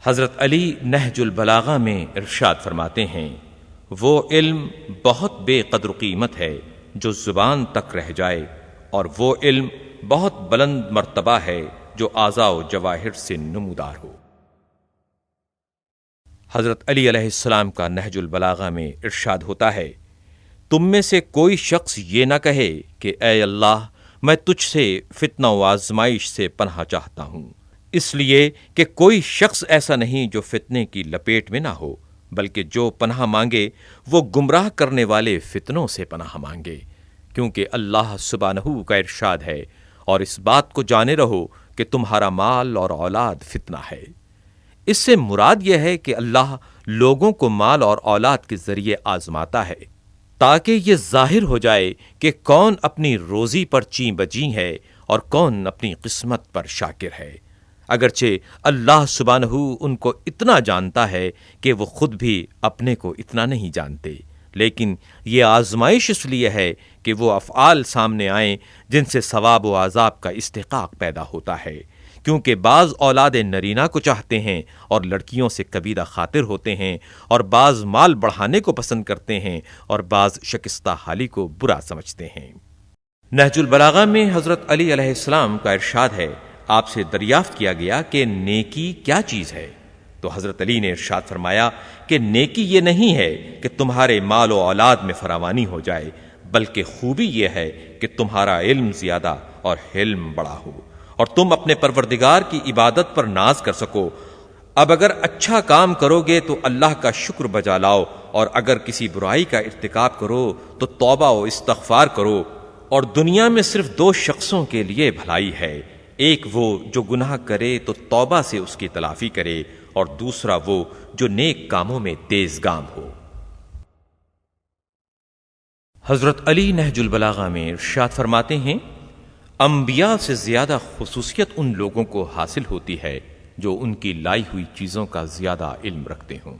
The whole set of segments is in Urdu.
حضرت علی نہج البلاغہ میں ارشاد فرماتے ہیں، وہ علم بہت بے قدر و قیمت ہے جو زبان تک رہ جائے، اور وہ علم بہت بلند مرتبہ ہے جو اعضاء و جواہر سے نمودار ہو۔ حضرت علی علیہ السلام کا نہج البلاغہ میں ارشاد ہوتا ہے، تم میں سے کوئی شخص یہ نہ کہے کہ اے اللہ میں تجھ سے فتنہ و آزمائش سے پناہ چاہتا ہوں، اس لیے کہ کوئی شخص ایسا نہیں جو فتنے کی لپیٹ میں نہ ہو، بلکہ جو پناہ مانگے وہ گمراہ کرنے والے فتنوں سے پناہ مانگے، کیونکہ اللہ سبحانہ کا ارشاد ہے، اور اس بات کو جانے رہو کہ تمہارا مال اور اولاد فتنہ ہے۔ اس سے مراد یہ ہے کہ اللہ لوگوں کو مال اور اولاد کے ذریعے آزماتا ہے تاکہ یہ ظاہر ہو جائے کہ کون اپنی روزی پر چیں بچیں ہے اور کون اپنی قسمت پر شاکر ہے، اگرچہ اللہ سبحانہ ان کو اتنا جانتا ہے کہ وہ خود بھی اپنے کو اتنا نہیں جانتے، لیکن یہ آزمائش اس لیے ہے کہ وہ افعال سامنے آئیں جن سے ثواب و عذاب کا استحقاق پیدا ہوتا ہے، کیونکہ بعض اولاد نرینہ کو چاہتے ہیں اور لڑکیوں سے کبیرہ خاطر ہوتے ہیں، اور بعض مال بڑھانے کو پسند کرتے ہیں اور بعض شکستہ حالی کو برا سمجھتے ہیں۔ نہج البلاغہ میں حضرت علی علیہ السلام کا ارشاد ہے، آپ سے دریافت کیا گیا کہ نیکی کیا چیز ہے؟ تو حضرت علی نے ارشاد فرمایا کہ نیکی یہ نہیں ہے کہ تمہارے مال و اولاد میں فراوانی ہو جائے، بلکہ خوبی یہ ہے کہ تمہارا علم زیادہ اور حلم بڑا ہو، اور تم اپنے پروردگار کی عبادت پر ناز کر سکو۔ اب اگر اچھا کام کرو گے تو اللہ کا شکر بجا لاؤ، اور اگر کسی برائی کا ارتکاب کرو تو توبہ و استغفار کرو۔ اور دنیا میں صرف دو شخصوں کے لیے بھلائی ہے، ایک وہ جو گناہ کرے تو توبہ سے اس کی تلافی کرے، اور دوسرا وہ جو نیک کاموں میں تیز گام ہو۔ حضرت علی نہج البلاغہ میں ارشاد فرماتے ہیں، انبیاء سے زیادہ خصوصیت ان لوگوں کو حاصل ہوتی ہے جو ان کی لائی ہوئی چیزوں کا زیادہ علم رکھتے ہوں۔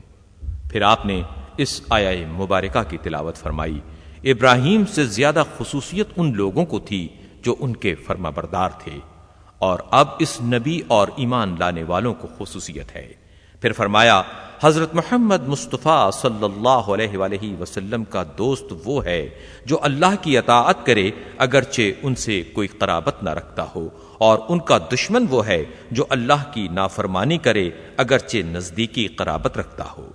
پھر آپ نے اس آیہ مبارکہ کی تلاوت فرمائی، ابراہیم سے زیادہ خصوصیت ان لوگوں کو تھی جو ان کے فرما بردار تھے، اور اب اس نبی اور ایمان لانے والوں کو خصوصیت ہے۔ پھر فرمایا، حضرت محمد مصطفیٰ صلی اللہ علیہ وآلہ وسلم کا دوست وہ ہے جو اللہ کی اطاعت کرے اگرچہ ان سے کوئی قرابت نہ رکھتا ہو، اور ان کا دشمن وہ ہے جو اللہ کی نافرمانی کرے اگرچہ نزدیکی قرابت رکھتا ہو۔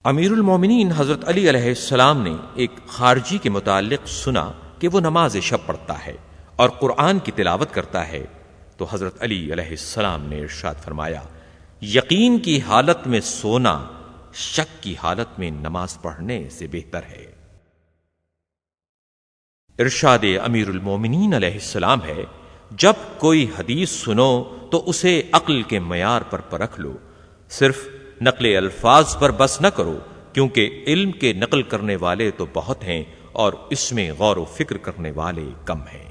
امیر المومنین حضرت علی علیہ السلام نے ایک خارجی کے متعلق سنا کہ وہ نماز شب پڑھتا ہے اور قرآن کی تلاوت کرتا ہے، تو حضرت علی علیہ السلام نے ارشاد فرمایا، یقین کی حالت میں سونا شک کی حالت میں نماز پڑھنے سے بہتر ہے۔ ارشاد امیر المومنین علیہ السلام ہے، جب کوئی حدیث سنو تو اسے عقل کے معیار پر پرکھ لو، صرف نقل الفاظ پر بس نہ کرو، کیونکہ علم کے نقل کرنے والے تو بہت ہیں اور اس میں غور و فکر کرنے والے کم ہیں۔